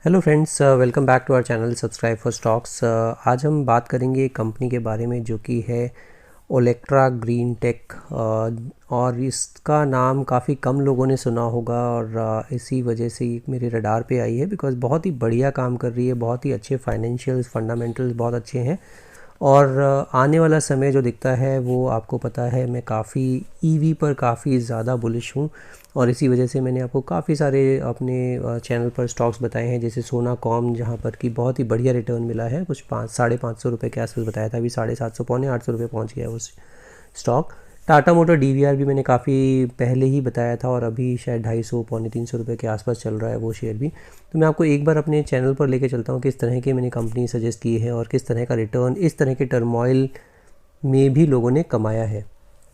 Hello friends, welcome back to our channel subscribe for stocks. आज हम बात करेंगे एक कंपनी के बारे में जो कि है ओलेक्ट्रा ग्रीन टेक। और इसका नाम काफ़ी कम लोगों ने सुना होगा और इसी वजह से ये मेरे रडार पे आई है बिकॉज़ बहुत ही बढ़िया काम कर रही है, बहुत ही अच्छे फाइनेंशियल्स फंडामेंटल्स बहुत अच्छे हैं। और आने वाला समय जो दिखता है वो आपको पता है, मैं काफ़ी ईवी पर काफ़ी ज़्यादा बुलिश हूँ और इसी वजह से मैंने आपको काफ़ी सारे अपने चैनल पर स्टॉक्स बताए हैं, जैसे सोना कॉम, जहाँ पर कि बहुत ही बढ़िया रिटर्न मिला है। कुछ 500-550 रुपये के आसपास बताया था, अभी 750 पौने 800 रुपये पहुँच गया है उस स्टॉक। टाटा मोटर डीवीआर भी मैंने काफ़ी पहले ही बताया था और अभी शायद 250 पौने 300 रुपये के आसपास चल रहा है वो शेयर भी। तो मैं आपको एक बार अपने चैनल पर लेके चलता हूँ किस तरह की मैंने कंपनी सजेस्ट की है और किस तरह का रिटर्न इस तरह के टर्मोइल में भी लोगों ने कमाया है।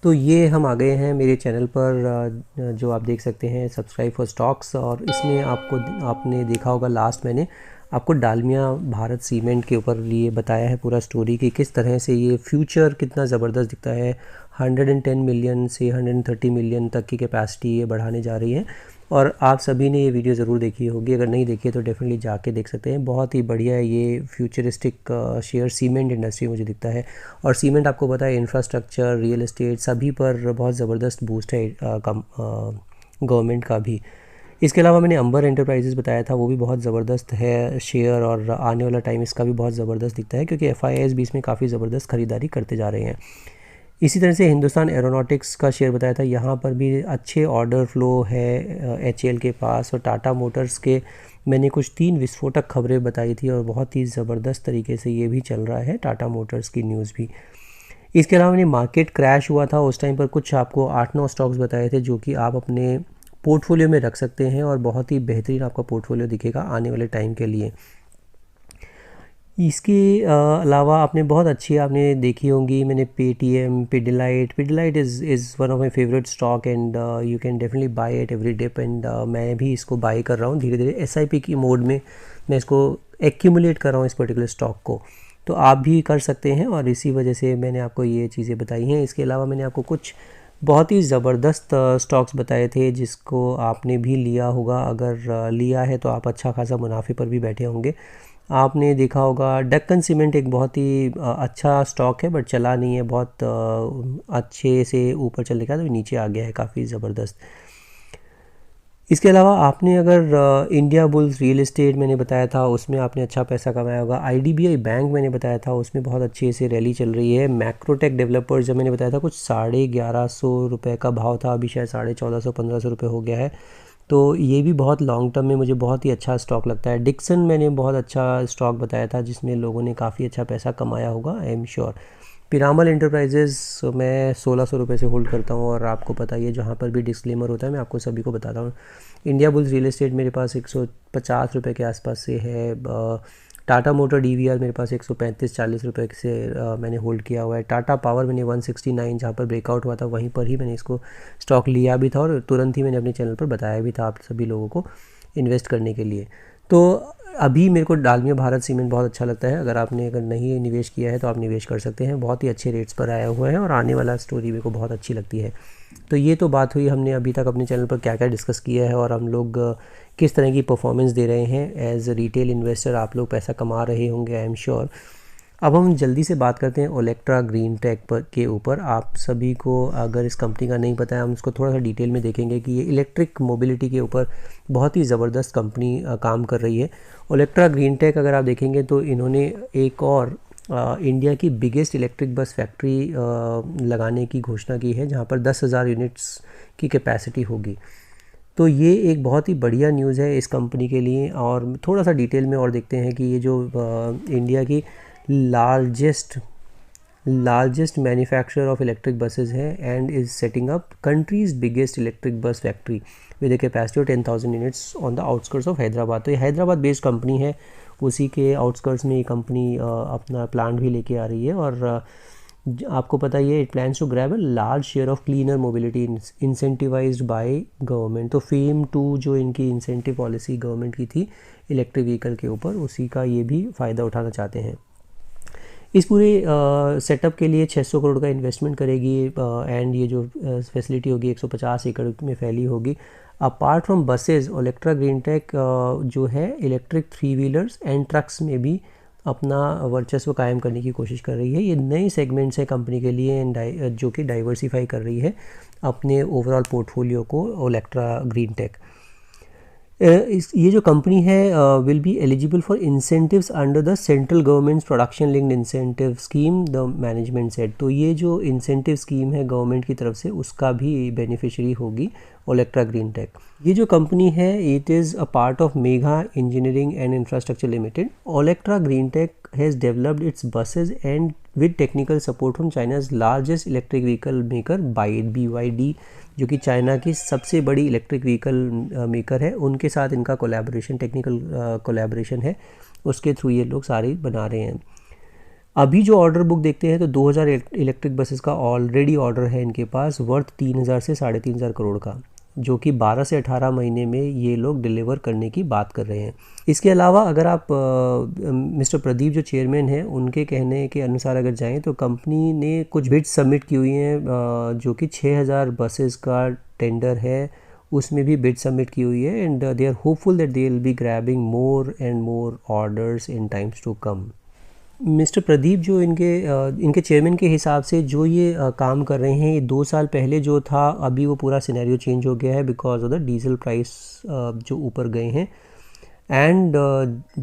तो ये हम आ गए हैं मेरे चैनल पर, जो आप देख सकते हैं सब्सक्राइब फॉर स्टॉक्स। और इसमें आपने देखा होगा लास्ट मैंने आपको डालमिया भारत सीमेंट के ऊपर लिए बताया है पूरा स्टोरी कि किस तरह से ये फ्यूचर कितना ज़बरदस्त दिखता है। 110 मिलियन से 130 मिलियन तक की कैपेसिटी ये बढ़ाने जा रही है। और आप सभी ने ये वीडियो ज़रूर देखी होगी, अगर नहीं देखी है तो डेफिनेटली जाके देख सकते हैं। बहुत ही बढ़िया है ये फ्यूचरिस्टिक शेयर सीमेंट इंडस्ट्री मुझे दिखता है। और सीमेंट आपको पता है इंफ्रास्ट्रक्चर, रियल एस्टेट सभी पर बहुत ज़बरदस्त बूस्ट है गवर्नमेंट का भी। इसके अलावा मैंने अंबर एंटरप्राइजेज़ बताया था, वो भी बहुत ज़बरदस्त है शेयर और आने वाला टाइम इसका भी बहुत ज़बरदस्त दिखता है क्योंकि FIIs भी इसमें काफ़ी ज़बरदस्त ख़रीदारी करते जा रहे हैं। इसी तरह से हिंदुस्तान एरोनॉटिक्स का शेयर बताया था, यहाँ पर भी अच्छे ऑर्डर फ्लो है HAL के पास। और टाटा मोटर्स के मैंने कुछ 3 विस्फोटक खबरें बताई थी और बहुत ही ज़बरदस्त तरीके से ये भी चल रहा है टाटा मोटर्स की न्यूज़ भी। इसके अलावा मैंने मार्केट क्रैश हुआ था उस टाइम पर कुछ आपको 8-9 स्टॉक्स बताए थे जो कि आप अपने पोर्टफोलियो में रख सकते हैं और बहुत ही बेहतरीन आपका पोर्टफोलियो दिखेगा आने वाले टाइम के लिए। इसके अलावा आपने बहुत अच्छी आपने देखी होंगी, मैंने Paytm, Pidilite is one of my favourite stock and you can definitely buy it every dip. And मैं भी इसको बाय कर रहा हूँ धीरे धीरे SIP की मोड में। मैं इसको एक्यूमुलेट कर रहा हूँ इस पर्टिकुलर स्टॉक को, तो आप भी कर सकते हैं और इसी वजह से मैंने आपको ये चीज़ें बताई हैं। इसके अलावा मैंने आपको कुछ बहुत ही ज़बरदस्त स्टॉक्स बताए थे जिसको आपने भी लिया होगा। अगर लिया है तो आप अच्छा खासा मुनाफे पर भी बैठे होंगे। आपने देखा होगा डेक्कन सीमेंट एक बहुत ही अच्छा स्टॉक है बट चला नहीं है, बहुत अच्छे से ऊपर चल गया तो नीचे आ गया है काफ़ी ज़बरदस्त। इसके अलावा आपने अगर इंडिया बुल्स रियल एस्टेट मैंने बताया था, उसमें आपने अच्छा पैसा कमाया होगा। IDBI बैंक मैंने बताया था, उसमें बहुत अच्छे से रैली चल रही है। मैक्रोटेक डेवलपर्स जब मैंने बताया था कुछ 1150 रुपये का भाव था, अभी शायद 1450-1500 रुपये हो गया है। तो ये भी बहुत लॉन्ग टर्म में मुझे बहुत ही अच्छा स्टॉक लगता है। डिक्सन मैंने बहुत अच्छा स्टॉक बताया था जिसमें लोगों ने काफ़ी अच्छा पैसा कमाया होगा, I am sure. Piramal enterprises मैं 1600 रुपये से होल्ड करता हूँ और आपको पता ही है जहाँ पर भी डिस्क्लेमर होता है मैं आपको सभी को बताता हूँ। इंडिया बुल्स रियल एस्टेट मेरे पास 150 रुपये के आसपास से है। टाटा मोटर DVR मेरे पास 135-40 रुपये से मैंने होल्ड किया हुआ है। टाटा पावर मैंने 169 जहाँ पर ब्रेकआउट हुआ था वहीं पर ही मैंने इसको स्टॉक लिया भी था और तुरंत ही मैंने अपने चैनल पर बताया भी था आप सभी लोगों को इन्वेस्ट करने के लिए। तो अभी मेरे को डालमिया भारत सीमेंट बहुत अच्छा लगता है, अगर नहीं निवेश किया है तो आप निवेश कर सकते हैं, बहुत ही अच्छे रेट्स पर आया हुआ है और आने वाला स्टोरी मेरे को बहुत अच्छी लगती है। तो ये तो बात हुई हमने अभी तक अपने चैनल पर क्या क्या डिस्कस किया है और हम लोग किस तरह की परफॉर्मेंस दे रहे हैं। एज रिटेल इन्वेस्टर आप लोग पैसा कमा रहे होंगे, आई एम श्योर। अब हम जल्दी से बात करते हैं ओलेक्ट्रा ग्रीन टेक पर के ऊपर। आप सभी को अगर इस कंपनी का नहीं पता है, हम उसको थोड़ा सा डिटेल में देखेंगे कि ये इलेक्ट्रिक मोबिलिटी के ऊपर बहुत ही ज़बरदस्त कंपनी काम कर रही है। ओलेक्ट्रा ग्रीन टेक अगर आप देखेंगे तो इन्होंने एक और इंडिया की बिगेस्ट इलेक्ट्रिक बस फैक्ट्री लगाने की घोषणा की है जहाँ पर 10,000 यूनिट्स की कैपेसिटी होगी। तो ये एक बहुत ही बढ़िया न्यूज़ है इस कंपनी के लिए। और थोड़ा सा डिटेल में और देखते हैं कि ये जो इंडिया की largest manufacturer of electric buses है and is setting up country's biggest electric bus factory with a capacity of 10,000 units on the outskirts of Hyderabad. तो ये हैदराबाद बेस्ड कंपनी है, उसी के आउटस्कर्ट्स में ये कंपनी अपना प्लांट भी लेके आ रही है। और आपको पता ही है it plans to grab a large share of cleaner mobility incentivised by government. तो फेम 2 जो इनकी इंसेंटिव पॉलिसी गवर्नमेंट की थी इलेक्ट्रिक व्हीकल के ऊपर, उसी का ये भी फ़ायदा उठाना चाहते हैं। इस पूरे सेटअप के लिए 600 करोड़ का इन्वेस्टमेंट करेगी एंड ये जो फैसिलिटी होगी 150 एकड़ में फैली होगी। Apart from buses, Olectra Green Tech जो है इलेक्ट्रिक 3 व्हीलर्स एंड ट्रक्स में भी अपना वर्चस्व कायम करने की कोशिश कर रही है। ये नई सेगमेंट्स है कंपनी के लिए एंड जो कि डाइवर्सिफाई कर रही है अपने ओवरऑल पोर्टफोलियो को ओलेक्ट्रा ग्रीन टेक। ये जो कंपनी है will be eligible for incentives under the central governments production linked incentive scheme, the management set. तो ये जो इंसेंटिव स्कीम है गवर्नमेंट की तरफ से उसका भी बेनिफिशियरी होगी ओलेक्ट्रा ग्रीन टेक। ये जो कंपनी है it is a part of Megha Engineering and Infrastructure Limited. Olectra Green Tech has developed its buses and with technical support from China's largest electric vehicle maker BYD, जो कि चाइना की सबसे बड़ी electric vehicle maker है। उनके साथ इनका कोलैबोरेशन, टेक्निकल कोलैबोरेशन है, उसके थ्रू ये लोग सारे बना रहे हैं। अभी जो ऑर्डर बुक देखते हैं तो 2000 इलेक्ट्रिक बसेस का ऑलरेडी ऑर्डर है इनके पास, वर्थ 3000 से 3500 करोड़ का, जो कि 12 से 18 महीने में ये लोग डिलीवर करने की बात कर रहे हैं। इसके अलावा अगर आप मिस्टर प्रदीप जो चेयरमैन हैं उनके कहने के अनुसार अगर जाएं तो कंपनी ने कुछ बिड्स सबमिट की हुई हैं जो कि 6000 बसेस का टेंडर है, उसमें भी बिड सबमिट की हुई है and they are hopeful that they will be grabbing more and more orders in times to come. Mister Pradeep जो इनके चेयरमैन के हिसाब से जो ये काम कर रहे हैं, ये 2 साल पहले जो था अभी वो पूरा सिनेरियो चेंज हो गया है because of the diesel price जो ऊपर गए हैं एंड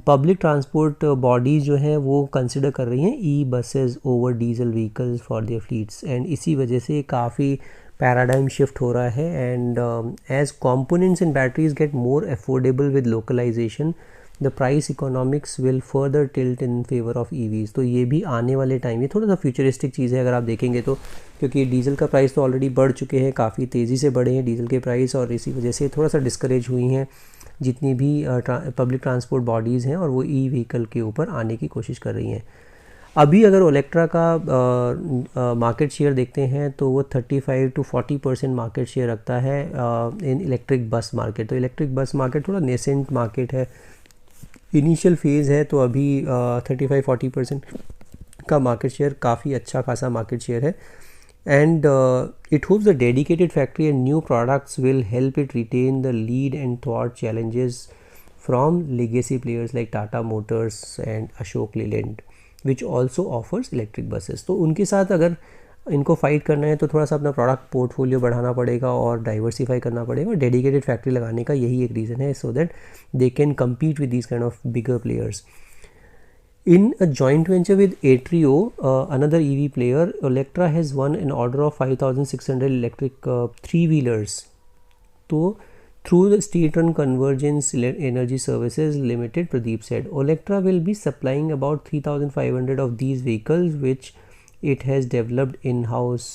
पब्लिक ट्रांसपोर्ट बॉडीज़ जो हैं वो कंसिडर कर रही हैं e buses over diesel vehicles for their fleets and इसी वजह से काफ़ी पैराडाइम शिफ्ट हो रहा है and as components and batteries get more affordable with localisation, the price economics will further tilt in favour of EVs। तो ये भी आने वाले टाइम, ये थोड़ा सा फ्यूचरिस्टिक चीज़ है अगर आप देखेंगे तो, क्योंकि डीजल का प्राइस तो ऑलरेडी बढ़ चुके हैं, काफ़ी तेज़ी से बढ़े हैं डीजल के प्राइस और इसी वजह से थोड़ा सा डिस्करेज हुई हैं जितनी भी पब्लिक ट्रांसपोर्ट बॉडीज़ हैं और वो ई व्हीकल के ऊपर आने की कोशिश कर रही हैं। अभी अगर ओलेक्ट्रा का मार्केट शेयर देखते हैं तो वो 35 to 40% मार्केट शेयर रखता है इन इलेक्ट्रिक बस मार्केट। तो इलेक्ट्रिक बस मार्केट थोड़ा नेसेंट मार्केट है, इनिशियल फेज़ है, तो अभी 35-40% का मार्केट शेयर काफ़ी अच्छा खासा मार्केट शेयर है and it hopes the dedicated factory and new products will help it retain the lead and थ्वाट challenges from legacy players like Tata Motors and Ashok Leyland which also offers electric buses. तो उनके साथ अगर इनको फाइट करना है तो थोड़ा सा अपना प्रोडक्ट पोर्टफोलियो बढ़ाना पड़ेगा और डाइवर्सिफाई करना पड़ेगा और डेडिकेटेड फैक्ट्री लगाने का यही एक रीज़न है, so that they can compete with these kind of bigger players. In a joint venture with Atrio, another EV player, Olectra has won an order of 5,600 electric 3-wheelers. So, through the State-run Convergence Energy Services Limited, Pradeep said, Olectra will be supplying about 3,500 of these vehicles, which it has developed in-house.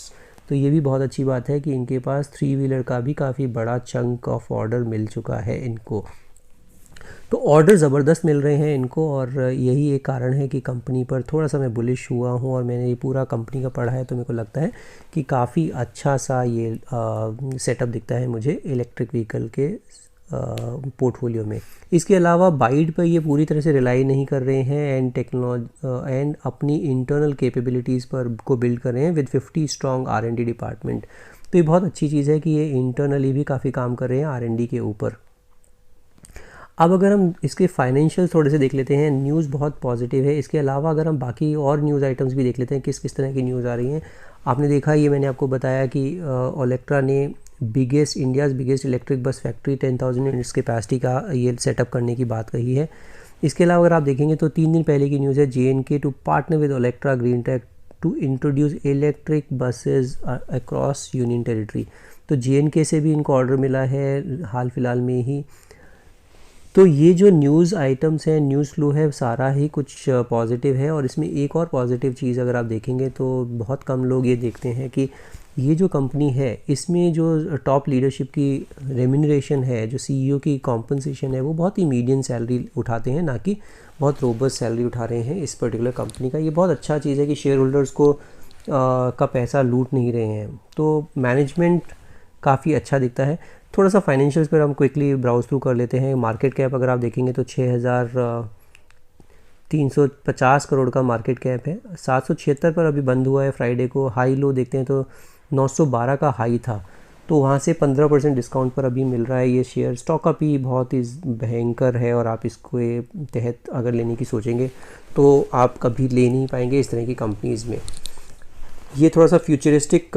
तो ये भी बहुत अच्छी बात है कि इनके पास 3 wheeler का भी काफ़ी बड़ा चंक ऑफ ऑर्डर मिल चुका है इनको। तो ऑर्डर ज़बरदस्त मिल रहे हैं इनको और यही एक कारण है कि कंपनी पर थोड़ा सा मैं बुलिश हुआ हूँ और मैंने ये पूरा कंपनी का पढ़ा है तो मेरे को लगता है कि काफ़ी अच्छा सा ये सेटअप दिखता है मुझे इलेक्ट्रिक व्हीकल के पोर्टफोलियो में। इसके अलावा बाइड पर ये पूरी तरह से रिलाई नहीं कर रहे हैं एंड टेक्नोलॉजी एंड अपनी इंटरनल कैपेबिलिटीज़ पर को बिल्ड कर रहे हैं विद 50 स्ट्रॉन्ग R&D डिपार्टमेंट। तो ये बहुत अच्छी चीज़ है कि ये इंटरनली भी काफ़ी काम कर रहे हैं R&D के ऊपर। अब अगर हम इसके फाइनेंशियल थोड़े से देख लेते हैं, न्यूज़ बहुत पॉजिटिव है। इसके अलावा अगर हम बाकी और न्यूज़ आइटम्स भी देख लेते हैं किस किस तरह की न्यूज़ आ रही हैं। आपने देखा, ये मैंने आपको बताया कि ओलेक्ट्रा ने India's biggest electric bus factory 10,000 units capacity का ये सेटअप करने की बात कही है। इसके अलावा अगर आप देखेंगे तो 3 दिन पहले की न्यूज़ है, JNK to partner with Olectra Green Tech to introduce electric buses across union territory. तो JNK से भी इनको ऑर्डर मिला है हाल फिलहाल में ही। तो ये जो न्यूज़ आइटम्स हैं, न्यूज़ फ्लो है, सारा ही कुछ पॉजिटिव है। और इसमें एक और पॉजिटिव चीज़ अगर आप देखेंगे तो बहुत कम लोग ये देखते हैं कि ये जो कंपनी है इसमें जो टॉप लीडरशिप की रेम्यूनरेशन है, जो CEO की कॉम्पनसेशन है, वो बहुत ही मीडियम सैलरी उठाते हैं, ना कि बहुत रोबस्ट सैलरी उठा रहे हैं इस पर्टिकुलर कंपनी का। ये बहुत अच्छा चीज़ है कि शेयर होल्डर्स को का पैसा लूट नहीं रहे हैं। तो मैनेजमेंट काफ़ी अच्छा दिखता है। थोड़ा सा फाइनेंशियल्स पर हम क्विकली ब्राउज थ्रू कर लेते हैं। मार्केट कैप अगर आप देखेंगे तो 350 करोड़ का मार्केट कैप है। 776 पर अभी बंद हुआ है फ्राइडे को। हाई लो देखते हैं तो 912 का हाई था, तो वहाँ से 15% डिस्काउंट पर अभी मिल रहा है ये शेयर। स्टॉक अभी बहुत ही भयंकर है और आप इसको तहत अगर लेने की सोचेंगे तो आप कभी ले नहीं पाएंगे इस तरह की कंपनीज़ में। ये थोड़ा सा फ्यूचरिस्टिक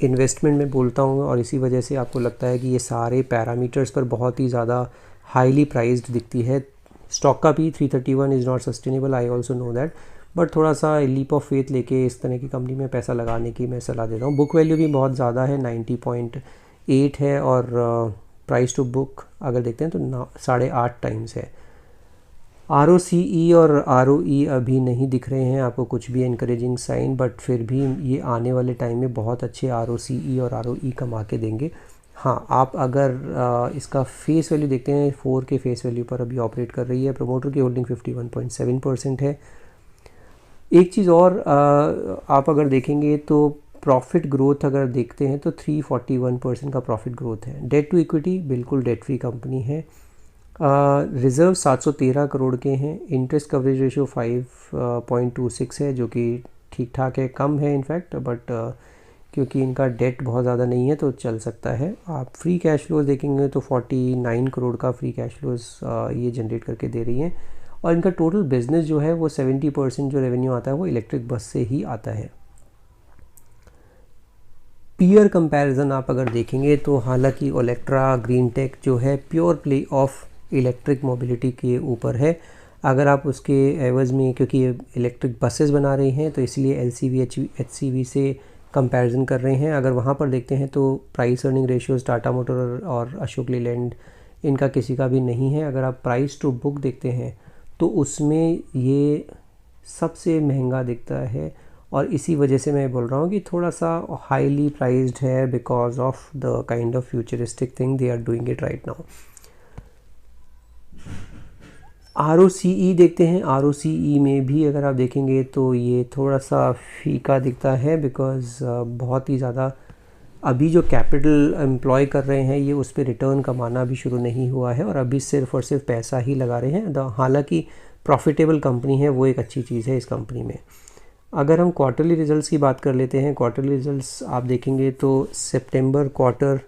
इन्वेस्टमेंट में बोलता हूँ और इसी वजह से आपको लगता है कि ये सारे पैरामीटर्स पर बहुत ही ज़्यादा हाईली प्राइस्ड दिखती है। स्टॉक का भी 331 is not sustainable, I also know that, but थोड़ा सा लीप ऑफ फेथ लेके इस तरह की कंपनी में पैसा लगाने की मैं सलाह देता हूँ। बुक वैल्यू भी बहुत ज़्यादा है, 90.8 है, और प्राइस टू बुक अगर देखते हैं तो 8.5 टाइम्स है। ROCE और ROE अभी नहीं दिख रहे हैं आपको कुछ भी एनकरेजिंग साइन, बट फिर भी ये आने वाले टाइम में बहुत अच्छे ROCE और ROE कमा के देंगे। हाँ, आप अगर इसका फेस वैल्यू देखते हैं, 4 के फेस वैल्यू पर अभी ऑपरेट कर रही है। प्रमोटर की होल्डिंग 51.7% है। एक चीज़ और आप अगर देखेंगे तो प्रॉफिट ग्रोथ अगर देखते हैं तो 341% का प्रॉफिट ग्रोथ है। डेट टू इक्विटी बिल्कुल डेट फ्री कंपनी है। रिज़र्व 713 करोड़ के हैं। इंटरेस्ट कवरेज रेशियो 5.26 है, जो कि ठीक ठाक है, कम है इनफैक्ट, बट क्योंकि इनका डेट बहुत ज़्यादा नहीं है तो चल सकता है। आप फ्री कैश फ्लोज देखेंगे तो 49 करोड़ का फ्री कैश फ्लोज ये जनरेट करके दे रही हैं, और इनका टोटल बिजनेस जो है वो 70% जो रेवेन्यू आता है वो इलेक्ट्रिक बस से ही आता है। पीयर कंपैरिजन आप अगर देखेंगे तो हालांकि ओलेक्ट्रा ग्रीन टेक जो है pure play of electric mobility के ऊपर है। अगर आप उसके एवज़ में, क्योंकि ये इलेक्ट्रिक बसेस बना रही हैं तो इसलिए LCV HCV से कंपैरिजन कर रहे हैं। अगर वहाँ पर देखते हैं तो price earning ratios Tata motor और अशोक लीलैंड इनका किसी का भी नहीं है। अगर आप प्राइस टू बुक देखते हैं तो उसमें ये सबसे महंगा दिखता है, और इसी वजह से मैं बोल रहा हूँ कि थोड़ा सा हाईली प्राइस्ड है because of the kind of futuristic thing they are doing it right now. ROCE देखते हैं। ROCE में भी अगर आप देखेंगे तो ये थोड़ा सा फीका दिखता है बिकॉज बहुत ही ज़्यादा अभी जो कैपिटल एम्प्लॉय कर रहे हैं ये उस पर रिटर्न कमाना भी शुरू नहीं हुआ है, और अभी सिर्फ और सिर्फ पैसा ही लगा रहे हैं। हालांकि प्रॉफिटेबल कंपनी है, वो एक अच्छी चीज़ है इस कंपनी में। अगर हम क्वार्टरली रिजल्ट्स की बात कर लेते हैं, क्वार्टरली रिजल्ट्स आप देखेंगे तो सितंबर क्वार्टर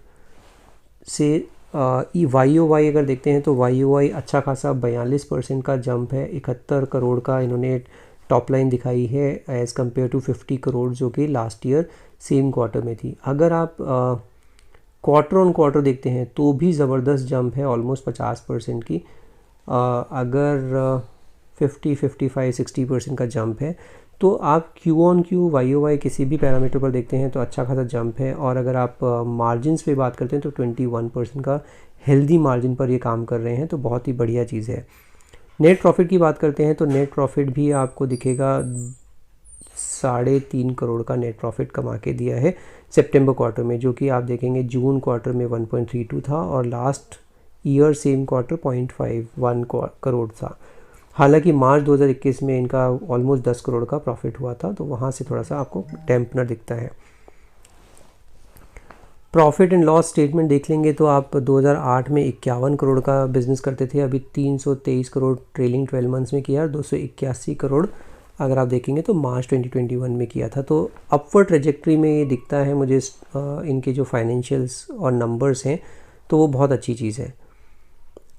से YOY अगर देखते हैं तो YOY अच्छा खासा 42% का जंप है। 71 करोड़ का इन्होंने टॉप लाइन दिखाई है एज़ कम्पेयर टू 50 करोड़ जो कि लास्ट ईयर सेम क्वार्टर में थी। अगर आप क्वार्टर ऑन क्वार्टर देखते हैं तो भी ज़बरदस्त जंप है, ऑलमोस्ट 50% की। अगर 50-55-60% का जंप है, तो आप Q on Q YOY किसी भी पैरामीटर पर देखते हैं तो अच्छा खासा जंप है। और अगर आप मार्जिन्स पे बात करते हैं तो 21% का हेल्दी मार्जिन पर ये काम कर रहे हैं, तो बहुत ही बढ़िया चीज़ है। नेट प्रॉफिट की बात करते हैं तो नेट प्रॉफिट भी आपको दिखेगा 3.5 करोड़ का नेट प्रॉफिट कमा के दिया है सितंबर क्वार्टर में, जो कि आप देखेंगे जून क्वार्टर में 1.32 था और last year same quarter 0.51 crore था। हालांकि मार्च 2021 में इनका ऑलमोस्ट 10 करोड़ का प्रॉफिट हुआ था, तो वहाँ से थोड़ा सा आपको डैम्पनर दिखता है। प्रॉफिट एंड लॉस स्टेटमेंट देख लेंगे तो आप 2008 में 51 करोड़ का बिजनेस करते थे, अभी 323 करोड़ ट्रेलिंग 12 मंथ्स में किया, और 281 करोड़ अगर आप देखेंगे तो मार्च 2021 में किया था। तो अपवर्ड ट्रेजेक्ट्री में ये दिखता है मुझे। इनके जो फाइनेंशियल्स और नंबर्स हैं तो वो बहुत अच्छी चीज़ है।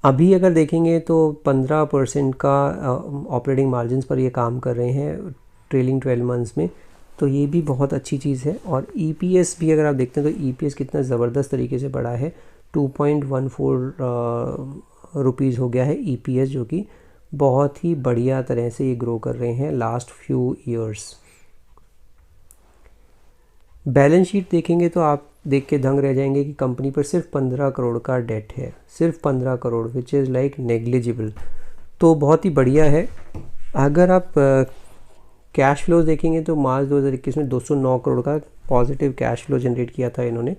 अभी अगर देखेंगे तो 15% का ऑपरेटिंग मार्जिन्स पर ये काम कर रहे हैं ट्रेलिंग 12 मंथ्स में, तो ये भी बहुत अच्छी चीज़ है। और EPS भी अगर आप देखते हैं तो EPS कितना ज़बरदस्त तरीके से बढ़ा है, 2.14 रुपीज़ हो गया है EPS, जो कि बहुत ही बढ़िया तरह से ये ग्रो कर रहे हैं last few years. Balance sheet देखेंगे तो आप देख के दंग रह जाएंगे कि कंपनी पर सिर्फ 15 करोड़ का डेट है, सिर्फ 15 crore, which is like negligible, तो बहुत ही बढ़िया है। अगर आप कैश फ्लोज देखेंगे तो मार्च 2021 में 209 करोड़ का पॉजिटिव कैश फ्लो जनरेट किया था इन्होंने,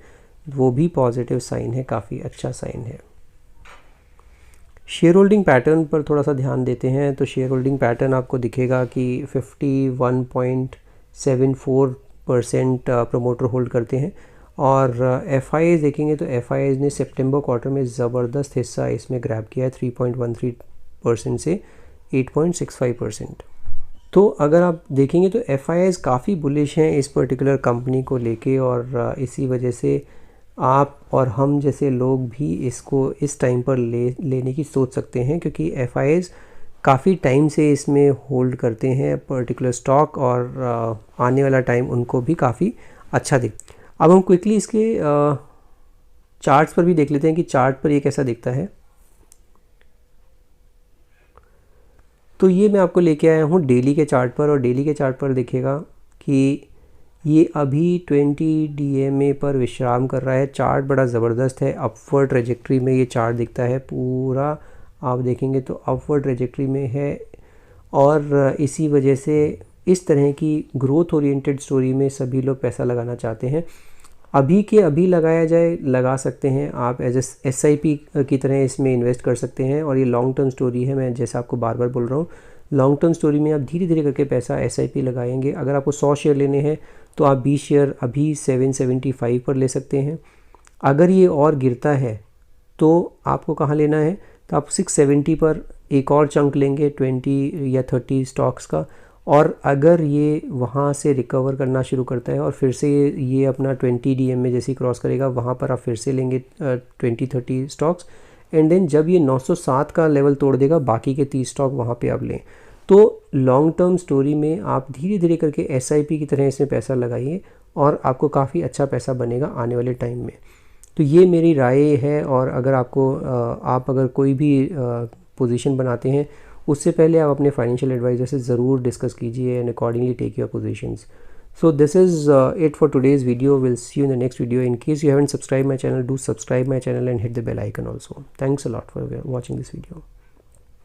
वो भी पॉजिटिव साइन है, काफ़ी अच्छा साइन है। शेयर होल्डिंग पैटर्न पर थोड़ा सा ध्यान देते हैं तो शेयर होल्डिंग पैटर्न आपको दिखेगा कि 51.74% प्रमोटर होल्ड करते हैं, और FIIs देखेंगे तो FIIs ने सितंबर क्वार्टर में ज़बरदस्त हिस्सा इसमें ग्रैब किया है 3.13% से 8.65%। तो अगर आप देखेंगे तो FIIs काफ़ी बुलिश हैं इस पर्टिकुलर कंपनी को लेके, और इसी वजह से आप और हम जैसे लोग भी इसको इस टाइम पर लेने की सोच सकते हैं, क्योंकि FIIs काफ़ी टाइम से इसमें होल्ड करते हैं पर्टिकुलर स्टॉक, और आने वाला टाइम उनको भी काफ़ी अच्छा दिख। अब हम क्विकली इसके चार्ट्स पर भी देख लेते हैं कि चार्ट पर ये कैसा दिखता है। तो ये मैं आपको लेके आया हूँ डेली के चार्ट पर, और डेली के चार्ट पर देखिएगा कि ये अभी 20 DMA पर विश्राम कर रहा है। चार्ट बड़ा ज़बरदस्त है, अपवर्ड ट्रेजेक्ट्री में ये चार्ट दिखता है पूरा, आप देखेंगे तो अपवर्ड ट्रेजेक्ट्री में है, और इसी वजह से इस तरह की ग्रोथ ओरिएंटेड स्टोरी में सभी लोग पैसा लगाना चाहते हैं। अभी के अभी लगाया जाए, लगा सकते हैं आप, एज SIP की तरह इसमें इन्वेस्ट कर सकते हैं, और ये लॉन्ग टर्म स्टोरी है। मैं जैसा आपको बार बार बोल रहा हूँ, लॉन्ग टर्म स्टोरी में आप धीरे धीरे करके पैसा SIP लगाएंगे। अगर आपको 100 शेयर लेने हैं तो आप 20 शेयर अभी 775 पर ले सकते हैं। अगर ये और गिरता है तो आपको कहाँ लेना है, तो आप 670 पर एक और चंक लेंगे 20 या 30 स्टॉक्स का, और अगर ये वहाँ से रिकवर करना शुरू करता है और फिर से ये अपना 20 DMA जैसे क्रॉस करेगा, वहाँ पर आप फिर से लेंगे 20-30 स्टॉक्स, एंड देन जब ये 907 का लेवल तोड़ देगा, बाकी के 30 स्टॉक वहाँ पे आप लें। तो लॉन्ग टर्म स्टोरी में आप धीरे धीरे करके SIP की तरह इसमें पैसा लगाइए, और आपको काफ़ी अच्छा पैसा बनेगा आने वाले टाइम में। तो ये मेरी राय है, और अगर आपको आप अगर कोई भी पोजीशन बनाते हैं, उससे पहले आप अपने फाइनेंशियल एडवाइज़र से ज़रूर डिस्कस कीजिए and accordingly take your positions. So this is it for today's video. We'll see you in the next video. In case you haven't subscribed my channel, do subscribe my channel and hit the bell icon also. Thanks a lot for watching this video.